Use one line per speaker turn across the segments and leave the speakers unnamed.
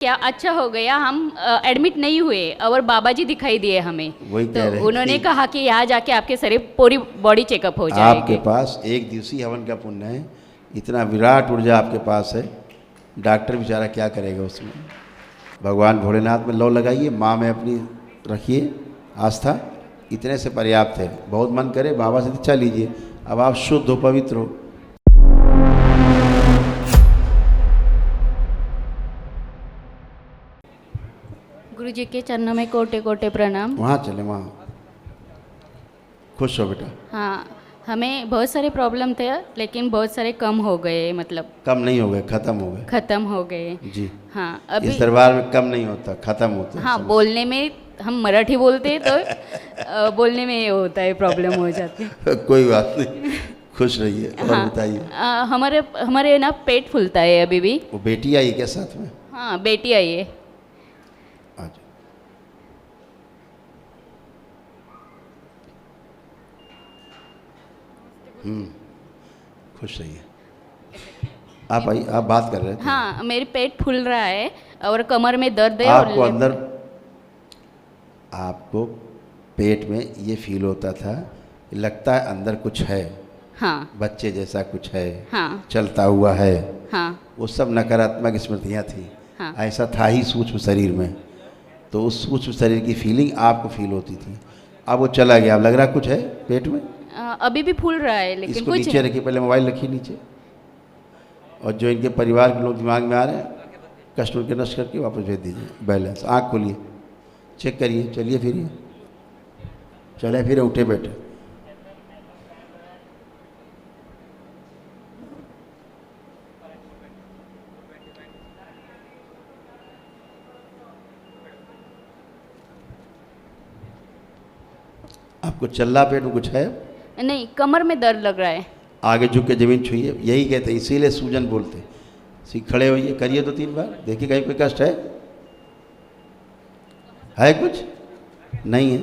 क्या अच्छा हो गया हम एडमिट नहीं हुए और बाबा जी दिखाई दिए हमें।
वही
तो
कह रहे हैं
उन्होंने
कि
कहा कि यहाँ जाके आपके शरीर पूरी बॉडी चेकअप हो
आपके
जाएगी।
पास एक दिवसीय हवन का पुण्य है, इतना विराट ऊर्जा आपके पास है, डॉक्टर बेचारा क्या करेगा उसमें। भगवान भोलेनाथ में लौ लगाइए, माँ में अपनी रखिए आस्था, इतने से पर्याप्त है। बहुत मन करे बाबा से दीक्षा लीजिए, अब आप शुद्ध हो, पवित्र हो।
गुरु जी के चरणों में कोटे कोटे प्रणाम।
वहाँ चले, वहाँ खुश हो बेटा।
हाँ, हमें बहुत सारे प्रॉब्लम थे लेकिन बहुत सारे कम हो गए, मतलब
कम नहीं हो गए, खत्म हो गए।
खत्म हो गए
जी
हाँ अभी।
इस दरबार में कम नहीं होता, खत्म होता है।
हाँ, बोलने में हम मराठी बोलते हैं तो बोलने में ये होता है, प्रॉब्लम हो जाती है।
कोई बात नहीं, खुश रहिए। और
हाँ,
बताइए,
हमारे हमारे ना पेट फूलता है अभी भी।
वो बेटी आई क्या साथ में?
हाँ, बेटी आई है।
आज खुश रहिए। आप आई, आप बात कर रहे थे।
हाँ, मेरी पेट फूल रहा है और कमर में दर्द है।
आपको
और
अंदर, आपको पेट में ये फील होता था, लगता है अंदर कुछ है,
हाँ
बच्चे जैसा कुछ है,
हाँ
चलता हुआ है।
हाँ
वो सब नकारात्मक स्मृतियाँ थी।
हाँ
ऐसा था ही सूक्ष्म शरीर में, तो उस सूक्ष्म शरीर की फीलिंग आपको फील होती थी। अब वो चला गया, अब लग रहा कुछ है पेट में।
अभी भी फूल रहा है लेकिन
इसको
कुछ
नीचे रखिए, पहले मोबाइल रखिए नीचे। और जो इनके परिवार के लोग दिमाग में आ रहे हैं, कस्टमर के नष्ट करके वापस भेज दीजिए। बैलेंस आँख खोलिए, चेक करिए, चलिए फिरिए, चले फिर उठे बैठे। आपको चल्ला पेट में कुछ है?
नहीं, कमर में दर्द लग रहा है।
आगे झुक के जमीन छुइए, यही कहते हैं, इसीलिए सूजन बोलते हैं। खड़े होइए, करिए 2-3 बार, देखिए कहीं कोई कष्ट है कुछ नहीं है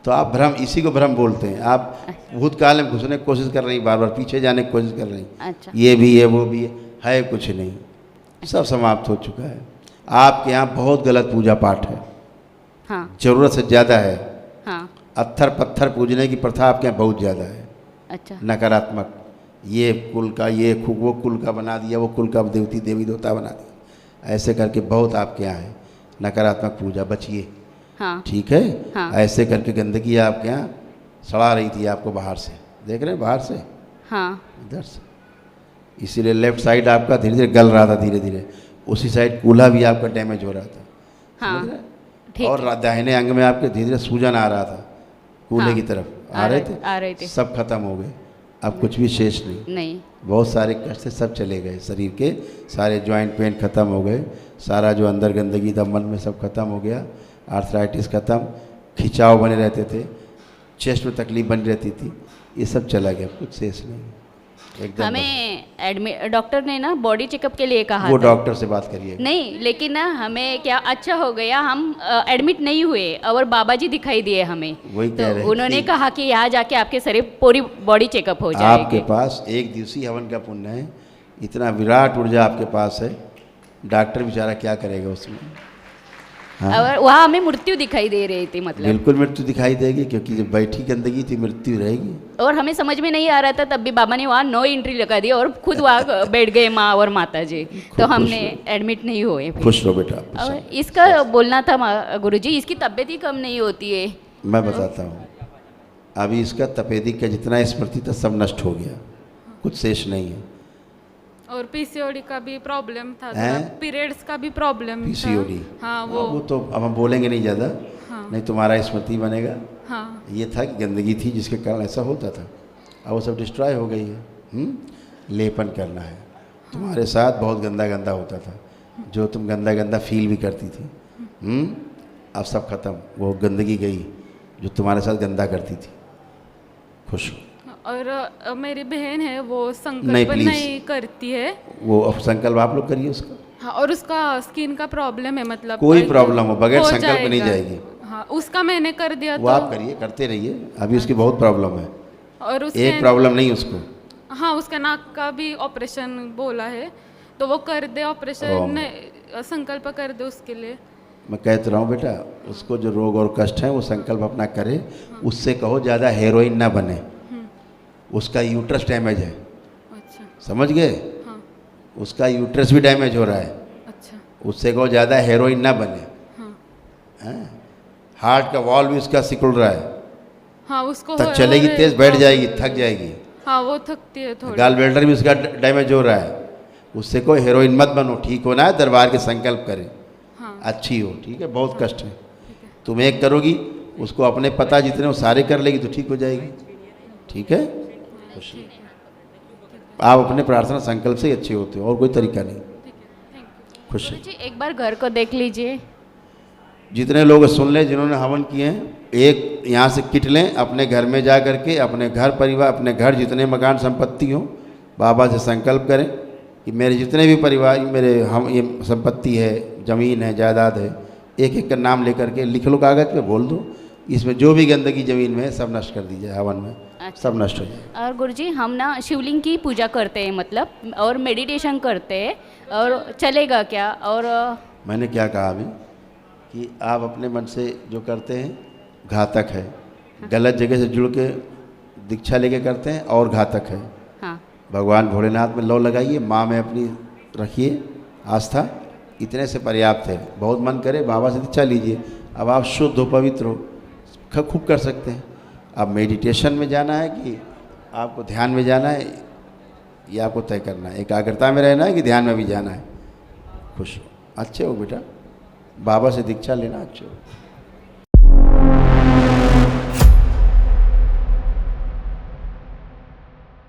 तो आप भ्रम, इसी को भ्रम बोलते हैं। आप भूतकाल में घुसने की कोशिश कर रही, बार बार पीछे जाने की कोशिश कर रही।
अच्छा,
ये भी है, वो भी है कुछ नहीं, सब समाप्त हो चुका है। आपके यहाँ बहुत गलत पूजा पाठ है।
हाँ
जरूरत से ज़्यादा है।
हाँ।
अत्थर पत्थर पूजने की प्रथा आपके यहाँ बहुत ज़्यादा है।
अच्छा,
नकारात्मक, ये कुल का ये वो कुल का बना दिया, वो कुल का देवती देवी देवता बना दिया, ऐसे करके बहुत आपके यहाँ है नकारात्मक पूजा। बचिए,
हाँ
ठीक है।
हाँ
ऐसे करके गंदगी आपके यहाँ सड़ा रही थी आपको बाहर से, देख रहे हैं बाहर से,
हाँ
इधर से। इसीलिए लेफ्ट साइड आपका धीरे धीरे गल रहा था, धीरे धीरे उसी साइड कूल्हा भी आपका डैमेज हो रहा था,
हाँ,
समझ रहे हैं?
ठीक
और दाहिने अंग में आपके धीरे धीरे सूजन आ रहा था, कूल्हे
हाँ,
की तरफ आ रहे थे, सब खत्म हो गए। अब कुछ भी शेष नहीं।
नहीं।
बहुत सारे कष्ट से सब चले गए, शरीर के सारे जॉइंट पेन खत्म हो गए, सारा जो अंदर गंदगी था मन में सब खत्म हो गया, आर्थराइटिस खत्म, खिंचाव बने रहते थे, चेस्ट में तकलीफ बनी रहती थी, ये सब चला गया, कुछ शेष नहीं एकदम।
हमें एडमिट, डॉक्टर ने ना बॉडी चेकअप के लिए कहा
वो
था।
डॉक्टर से बात करिए।
नहीं, लेकिन ना हमें क्या अच्छा हो गया हम एडमिट नहीं हुए और बाबा जी दिखाई दिए हमें।
वही
तो
कह रहे हैं
उन्होंने
कि
कहा कि यहाँ जाके आपके शरीर पूरी बॉडी चेकअप हो जाएगी।
आपके पास एक दिवसीय हवन का पुण्य है, इतना विराट ऊर्जा आपके पास है, डॉक्टर बेचारा क्या करेगा उसमें। हाँ?
और वहाँ हमें मृत्यु दिखाई दे रही थी, मतलब
बिल्कुल मृत्यु दिखाई देगी, क्योंकि जब बैठी गंदगी थी मृत्यु रहेगी।
और हमें समझ में नहीं आ रहा था, तब भी बाबा ने वहाँ नो एंट्री लगा दी और खुद वहाँ बैठ गए माँ और माता जी, तो हमने एडमिट नहीं हुए फिर।
खुश रहो बेटा।
और इसका बोलना था गुरुजी, इसकी तबीयत ही कम नहीं होती है।
मैं बताता हूँ, अभी इसका तपेदिक का जितना स्मृति था सब नष्ट हो गया, कुछ शेष नहीं है।
और पीसीओडी का भी प्रॉब्लम था,
हैं?
पीरियड्स का भी प्रॉब्लम था।
पीसीओडी,
हाँ
वो तो अब हम बोलेंगे नहीं ज़्यादा,
हाँ
नहीं तुम्हारा स्मृति बनेगा।
हाँ
ये था कि गंदगी थी जिसके कारण ऐसा होता था, अब वो सब डिस्ट्रॉय हो गई है। लेपन करना है, तुम्हारे साथ बहुत गंदा गंदा होता था, जो तुम गंदा गंदा फील भी करती थी, अब सब खत्म, वो गंदगी गई जो तुम्हारे साथ गंदा करती थी। खुश हो।
और मेरी बहन है वो
नहीं,
संकल्प
please।
नहीं करती है।
वो अब संकल्प आप लोग करिए उसका।
हाँ, और उसका स्किन का प्रॉब्लम है, मतलब
कोई प्रॉब्लम हो बगैर
हो
संकल्प नहीं
जाएगा।
जाएगी।
हाँ, उसका मैंने कर दिया
वो
तो।
आप करिए, करते रहिए, अभी उसकी बहुत प्रॉब्लम है,
और उसके
एक प्रॉब्लम नहीं उसको।
हाँ, उसका नाक का भी ऑपरेशन बोला है, तो वो कर दे ऑपरेशन। संकल्प कर दो उसके लिए।
मैं कहता रहा हूँ बेटा, उसको जो रोग और कष्ट है वो संकल्प अपना करे। उससे कहो ज़्यादा हेरोइन ना बने, उसका यूट्रस डैमेज है,
अच्छा।
समझ गए?
हाँ।
उसका यूट्रस भी डैमेज हो रहा है।
अच्छा।
उससे कहो ज़्यादा हेरोइन ना बने।
हाँ।
हैं? हार्ट का वॉल्व भी उसका सिकुड़ रहा है,
हाँ उसको
तक
हो
चलेगी
रहे
तेज, बैठ
प्रॉब्लम।
जाएगी, थक जाएगी।
हाँ वो थकती है थोड़ी।
गाल ब्लैडर भी उसका डैमेज हो रहा है। उससे कोई हेरोइन मत बनो, ठीक होना है दरबार के संकल्प करे,
हाँ।
अच्छी हो, ठीक है? बहुत कष्ट है, तुम एक करोगी, उसको अपने पता जितने वो सारे कर लेगी तो ठीक हो जाएगी, ठीक है? खुश रहो। आप अपने प्रार्थना संकल्प से ही अच्छे होते हो, और कोई तरीका नहीं। खुश
गुरुजी एक बार घर को देख लीजिए।
जितने लोग सुन लें, जिन्होंने हवन किए हैं, एक यहाँ से किट लें, अपने घर में जा करके अपने घर परिवार, अपने घर जितने मकान संपत्ति हो, बाबा से संकल्प करें कि मेरे जितने भी परिवार, मेरे हम ये संपत्ति है, ज़मीन है, जायदाद है, एक एक का नाम लेकर के लिख लो कागज़ पे, बोल दो, इसमें जो भी गंदगी ज़मीन में है सब नष्ट कर दीजिए हवन में।
अच्छा।
सब नष्ट हो जाए।
और गुरुजी हम ना शिवलिंग की पूजा करते हैं मतलब, और मेडिटेशन करते हैं, और चलेगा क्या? और
मैंने क्या कहा अभी कि आप अपने मन से जो करते हैं घातक है, गलत जगह से जुड़ के दीक्षा लेके करते हैं और घातक है।
हाँ।
भगवान भोलेनाथ में लौ लगाइए, माँ में अपनी रखिए आस्था, इतने से पर्याप्त है। बहुत मन करे बाबा से दीक्षा लीजिए, अब आप शुद्ध हो, पवित्र हो, खूब कर सकते हैं। अब मेडिटेशन में जाना है कि आपको ध्यान में जाना है, ये आपको तय करना है। एकाग्रता में रहना है कि ध्यान में भी जाना है। खुश हो, अच्छे हो बेटा, बाबा से दीक्षा लेना, अच्छे हो।